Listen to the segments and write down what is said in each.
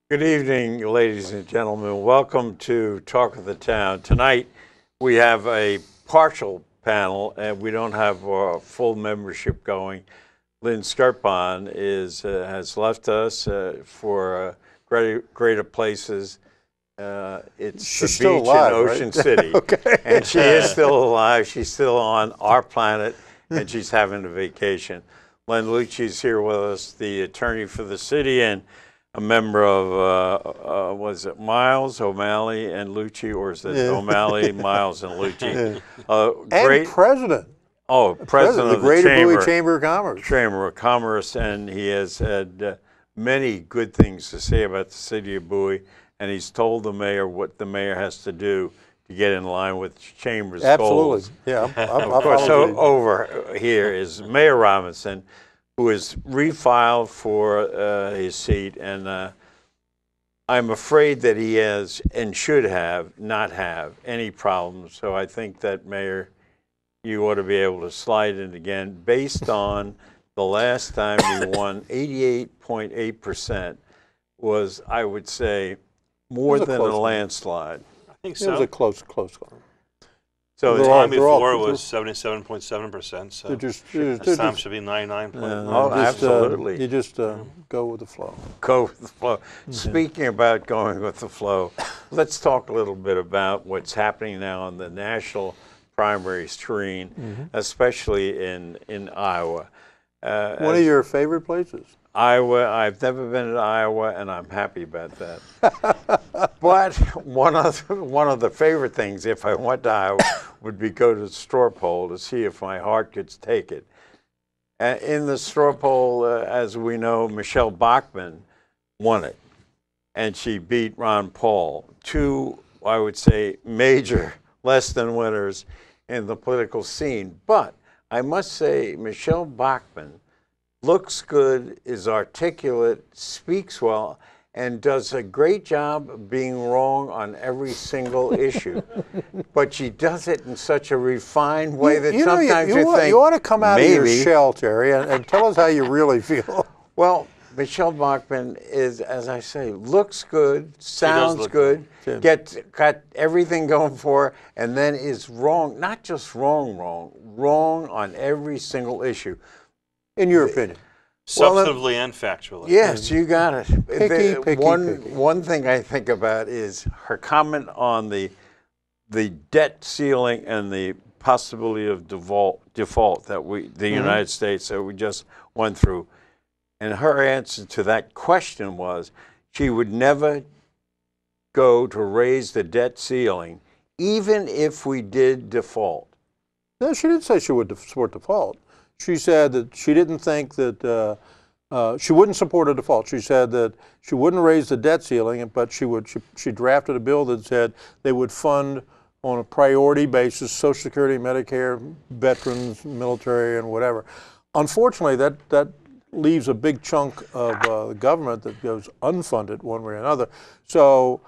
Good evening, ladies and gentlemen. Welcome to Talk of the Town. Tonight, we have a partial panel, and we don't have a full membership going. Lynn Skirpon has left us for greater places. It's She's the beach alive, in Ocean right? City. Okay. And she is still alive. She's still on our planet, and she's having a vacation. Len Lucci is here with us, the attorney for the city, and a member of, was it Miles, O'Malley, and Lucci, or is it O'Malley, Miles, and Lucci? And president. President The of the Greater Bowie Chamber of Commerce. Chamber of Commerce, and he has had many good things to say about the city of Bowie, and he's told the mayor what the mayor has to do to get in line with the chamber's goals. Yeah. Of course, so over here is Mayor Robinson, who is refiled for his seat, and I'm afraid that he has and should have not have any problems. So I think that, Mayor, you ought to be able to slide in again based on the last time you won 88.8% was, I would say, more than a landslide. I think so. It was a close one. So the time before was 77.7%. So this time should be 99. Absolutely. You just go with the flow. Go with the flow. Speaking about going with the flow, let's talk a little bit about what's happening now on the national primary screen, especially in Iowa. One of your favorite places? Iowa. I've never been to Iowa, and I'm happy about that. But one of the favorite things, if I went to Iowa, would be go to the straw poll to see if my heart could take it. In the straw poll, as we know, Michelle Bachmann won it, and she beat Ron Paul, two, I would say, major less than winners in the political scene. But I must say, Michelle Bachmann looks good, is articulate, speaks well, and does a great job of being wrong on every single issue. But she does it in such a refined way that sometimes you think, you ought to come out maybe, of your shell, Terry, and tell us how you really feel. Well, Michelle Bachmann is, as I say, looks good, sounds good, got everything going for her, and then is wrong, not just wrong on every single issue. In your opinion? Substantively and factually. Yes, you got it. Picky. One thing I think about is her comment on the debt ceiling and the possibility of default that the United States that we just went through. And her answer to that question was she would never go to raise the debt ceiling even if we did default. No, she didn't say she would support default. She said that she didn't think that she wouldn't support a default. She said that she wouldn't raise the debt ceiling, but she drafted a bill that said they would fund on a priority basis Social Security, Medicare, veterans, military, and whatever. Unfortunately, that leaves a big chunk of the government that goes unfunded one way or another. So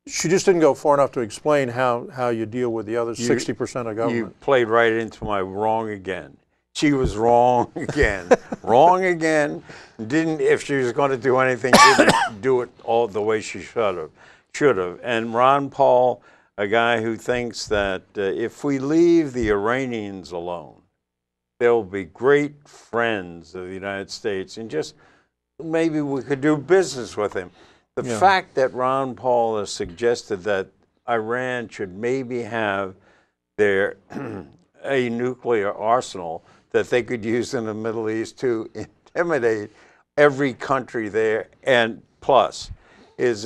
she just didn't go far enough to explain how you deal with the other 60% of government. You played right into my wrong again. She was wrong again. Wrong again. If she was going to do anything, didn't do it all the way she should have. And Ron Paul, a guy who thinks that if we leave the Iranians alone, they'll be great friends of the United States, and just maybe we could do business with him. The fact that Ron Paul has suggested that Iran should maybe have a nuclear arsenal that they could use in the Middle East to intimidate every country there, and plus is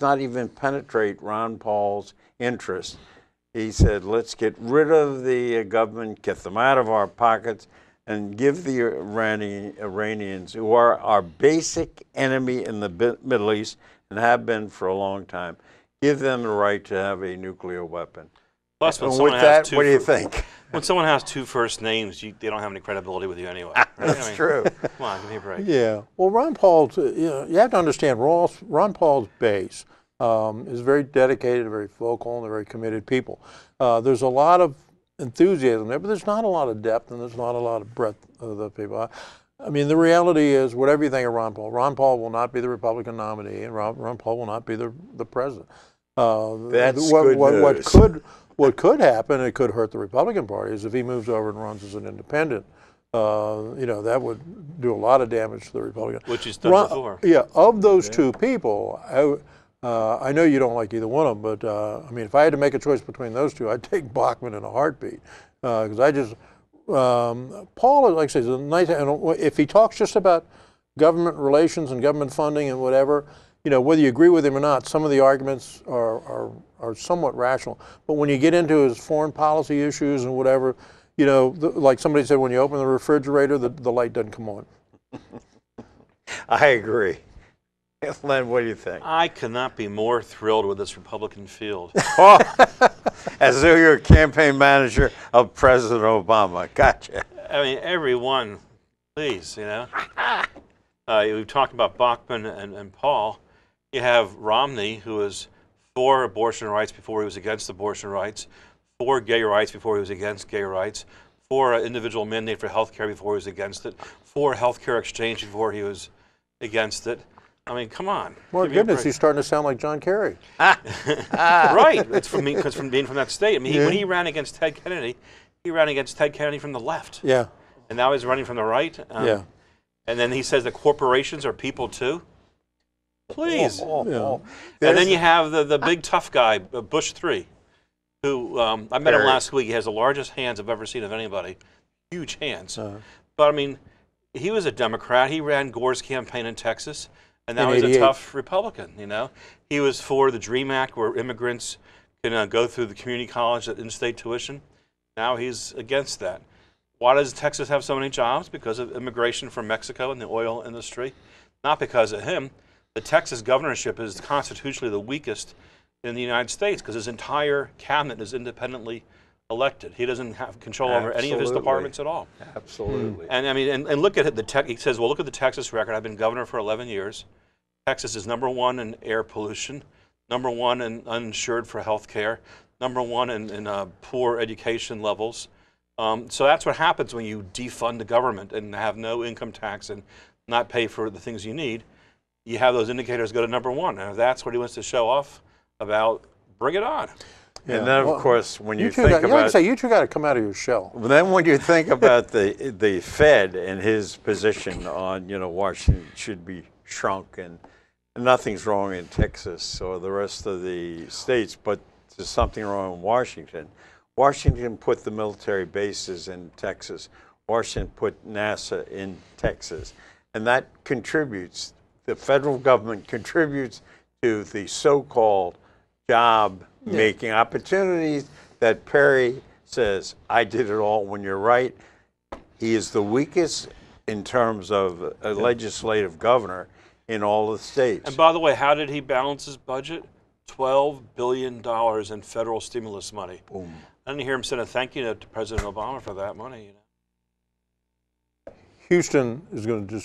not even penetrate Ron Paul's interest. He said, let's get rid of the government, get them out of our pockets, and give the Iranians, who are our basic enemy in the Middle East and have been for a long time, give them the right to have a nuclear weapon. Plus, when with that, what do you think? When someone has two first names, they don't have any credibility with you anyway. Right? That's true. Come on, give me a break. Yeah. Well, Ron Paul's, you have to understand, Ron Paul's base is very dedicated, very vocal, and they're very committed people. There's a lot of enthusiasm there, but there's not a lot of depth and there's not a lot of breadth of the people. I mean, the reality is, whatever you think of Ron Paul will not be the Republican nominee, and Ron Paul will not be the president. That's good news. What could happen, it could hurt the Republican Party, is if he moves over and runs as an independent. That would do a lot of damage to the Republican. Which he's done before. Yeah, of those two people, I know you don't like either one of them, but I mean, if I had to make a choice between those two, I'd take Bachmann in a heartbeat. Because Paul, like I say, is a nice, and if he talks just about government relations and government funding and whatever, whether you agree with him or not, some of the arguments are somewhat rational. But when you get into his foreign policy issues and whatever, like somebody said, when you open the refrigerator, the light doesn't come on. I agree. Len, what do you think? I could not be more thrilled with this Republican field. Oh, as though you're a campaign manager of President Obama. Gotcha. I mean, everyone, please, we've talked about Bachmann and Paul. You have Romney, who was for abortion rights before he was against abortion rights, for gay rights before he was against gay rights, for an individual mandate for health care before he was against it, for health care exchange before he was against it. I mean, come on. My goodness, he's starting to sound like John Kerry. Right. It's from being from that state. I mean, when he ran against Ted Kennedy, he ran against Ted Kennedy from the left. Yeah. And now he's running from the right. Yeah. And then he says that corporations are people too. Please. Yeah. And then you have the big tough guy, Bush 3, who I met him last week. He has the largest hands I've ever seen of anybody. Huge hands. But I mean, he was a Democrat. He ran Gore's campaign in Texas. And now he's a tough Republican, He was for the DREAM Act, where immigrants can go through the community college at in-state tuition. Now he's against that. Why does Texas have so many jobs? Because of immigration from Mexico and the oil industry. Not because of him. The Texas governorship is constitutionally the weakest in the United States because his entire cabinet is independently elected. He doesn't have control over any of his departments at all. Absolutely. And I mean, and look at it. He says, well, look at the Texas record. I've been governor for 11 years. Texas is #1 in air pollution, #1 in uninsured for health care, #1 in poor education levels. So that's what happens when you defund the government and have no income tax and not pay for the things you need. You have those indicators go to #1. And if that's what he wants to show off about, bring it on. Yeah. And then, of course, when you think about, like I say, you two got to come out of your shell. Then, when you think about the Fed and his position on, Washington should be shrunk, and nothing's wrong in Texas or the rest of the states, but there's something wrong in Washington. Washington put the military bases in Texas. Washington put NASA in Texas, and that contributes. The federal government contributes to the so-called job-making opportunities that Perry says, I did it all. When you're right, he is the weakest in terms of a legislative governor in all the states. And by the way, how did he balance his budget? $12 billion in federal stimulus money. Boom. I didn't hear him send a thank you note to President Obama for that money. Houston is going to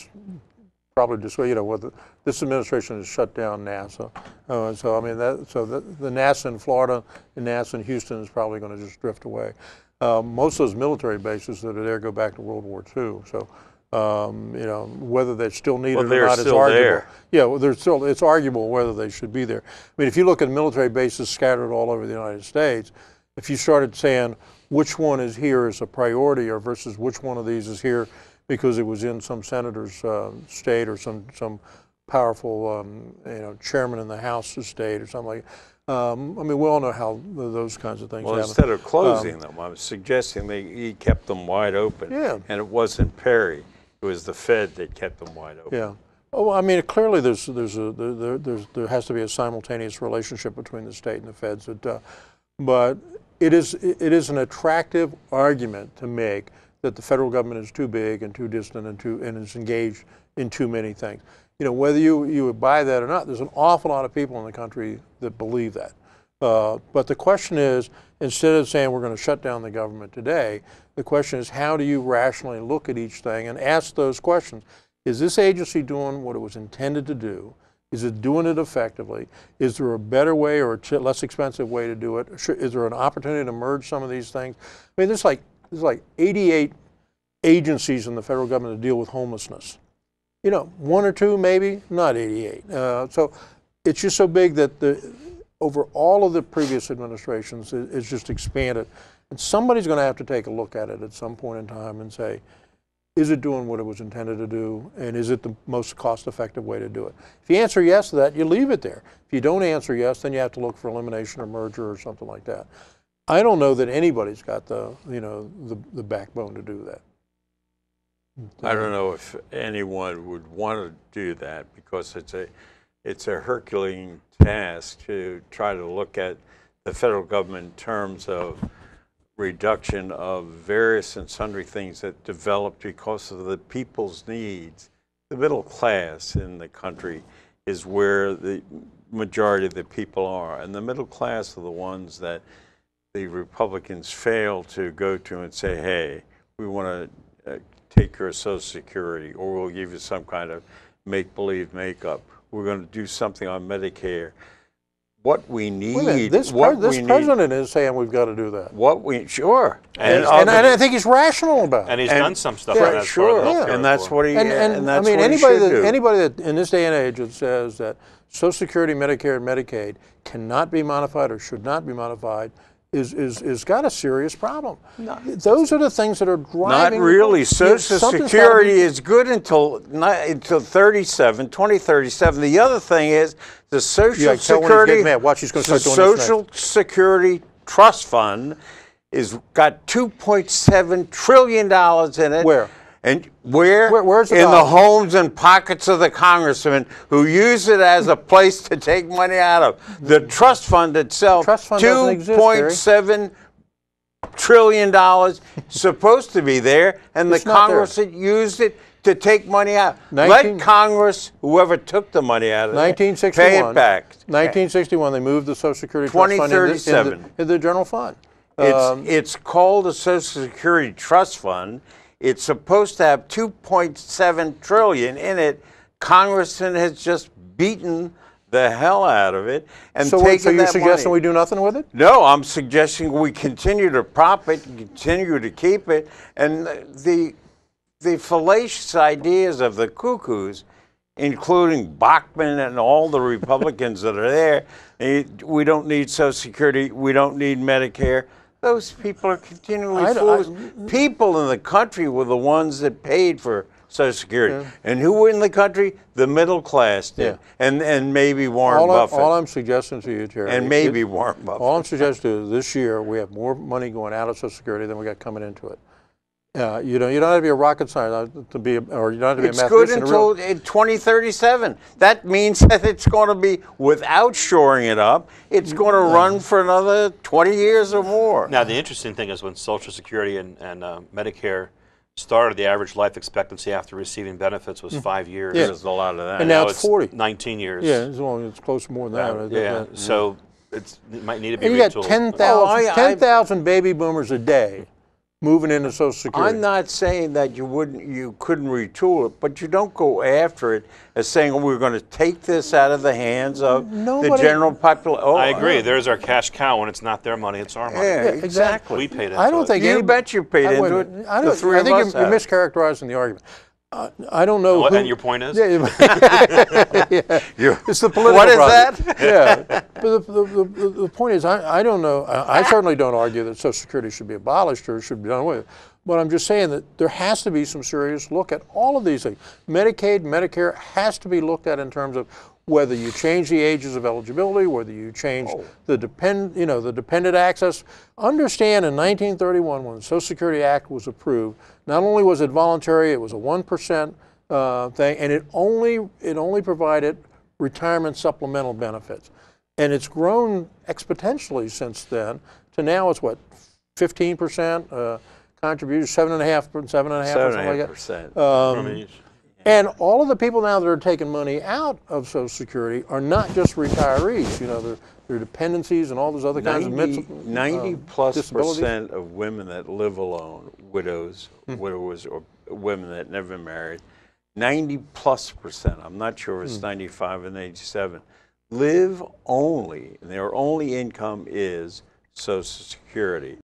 probably this administration has shut down NASA. So I mean, the NASA in Florida and NASA in Houston is probably going to just drift away. Most of those military bases that are there go back to World War II. So whether they're still needed or not is arguable. There. Yeah, well, it's arguable whether they should be there. I mean, if you look at military bases scattered all over the United States, if you started saying which one is here as a priority or versus which one of these is here because it was in some senator's state or some powerful chairman in the House state or something like that. I mean, we all know how those kinds of things happen. Well, instead of closing them, I was suggesting he kept them wide open. Yeah. And it wasn't Perry. It was the Fed that kept them wide open. Yeah. Oh, I mean, clearly there has to be a simultaneous relationship between the state and the feds. But it is an attractive argument to make that the federal government is too big and too distant and is engaged in too many things. Whether you would buy that or not, there's an awful lot of people in the country that believe that. But the question is, instead of saying we're going to shut down the government today, the question is how do you rationally look at each thing and ask those questions? Is this agency doing what it was intended to do? Is it doing it effectively? Is there a better way or a less expensive way to do it? Is there an opportunity to merge some of these things? I mean, there's like 88 agencies in the federal government to deal with homelessness. You know, 1 or 2 maybe, not 88. So it's just so big that over all of the previous administrations, it's just expanded. And somebody's going to have to take a look at it at some point in time and say, is it doing what it was intended to do? And is it the most cost-effective way to do it? If you answer yes to that, you leave it there. If you don't answer yes, then you have to look for elimination or merger or something like that. I don't know that anybody's got the backbone to do that. I don't know if anyone would want to do that, because it's a Herculean task to try to look at the federal government in terms of reduction of various and sundry things that developed because of the people's needs. The middle class in the country is where the majority of the people are, and the middle class are the ones that the Republicans fail to go to and say, hey, we want to take your Social Security, or we'll give you some kind of make-believe makeup. We're going to do something on Medicare. What we need, this president is saying we've got to do that. Sure. And I think he's rational about it. And he's done some stuff on that. Sure. And that's what he, and that's what he should do. Anybody that in this day and age that says that Social Security, Medicare, and Medicaid cannot be modified or should not be modified is got a serious problem. Those are the things that are driving. Not really. Social Security is good until 2037. The other thing is the Social Security Trust Fund is got $2.7 trillion in it. Where? And where's the in the homes and pockets of the congressmen who use it as a place to take money out of. The trust fund itself, $2.7 trillion supposed to be there, and the Congress used it to take money out. Let Congress, whoever took the money out of it, pay it back. 1961, they moved the Social Security Trust Fund into the general fund. It's called a Social Security Trust Fund. It's supposed to have $2.7 trillion in it. Congressman has just beaten the hell out of it and taken that money. So you're suggesting we do nothing with it? No, I'm suggesting we continue to prop it, continue to keep it, and the fallacious ideas of the cuckoos, including Bachmann and all the Republicans that are there. We don't need Social Security. We don't need Medicare. Those people are continually foolish. People in the country were the ones that paid for Social Security. Yeah. And who were in the country? The middle class did. Yeah. And maybe Warren Buffett. All I'm suggesting to you, Terry. And maybe Warren Buffett. All I'm suggesting to you is this year we have more money going out of Social Security than we got coming into it. You don't have to be a rocket scientist or you don't have to be a mathematician. It's good until 2037. That means that it's going to be, without shoring it up, it's going to run for another 20 years or more. Now, the interesting thing is when Social Security and Medicare started, the average life expectancy after receiving benefits was 5 years. Yeah. There's a lot of that. And now it's 40. 19 years. Yeah, it's close to more than that. Yeah, so it might need to be retooled. And you got 10,000 baby boomers a day moving into Social Security. I'm not saying that you couldn't retool it, but you don't go after it as saying we're going to take this out of the hands of the general population. I agree. There's our cash cow. When it's not their money, it's our money. Yeah, exactly. We paid into it. I don't think you bet you paid into it. I think you're mischaracterizing the argument. I don't know. And your point is? It's the political What is process. that? Yeah. But the point is, I don't know. I certainly don't argue that Social Security should be abolished or should be done away with. But I'm just saying that there has to be some serious look at all of these things. Medicaid, Medicare has to be looked at in terms of whether you change the ages of eligibility, whether you change the dependent access. Understand in 1931 when the Social Security Act was approved, not only was it voluntary, it was a 1% thing, and it only provided retirement supplemental benefits. And it's grown exponentially since then to now it's what, 15% contribution, 7.5%, something like that. And all of the people now that are taking money out of Social Security are not just retirees. You know, they're dependencies and all those other kinds of 90+% of women that live alone, widowers or women that never married, 90+%, I'm not sure if it's 95 and 87, live only, and their only income is Social Security.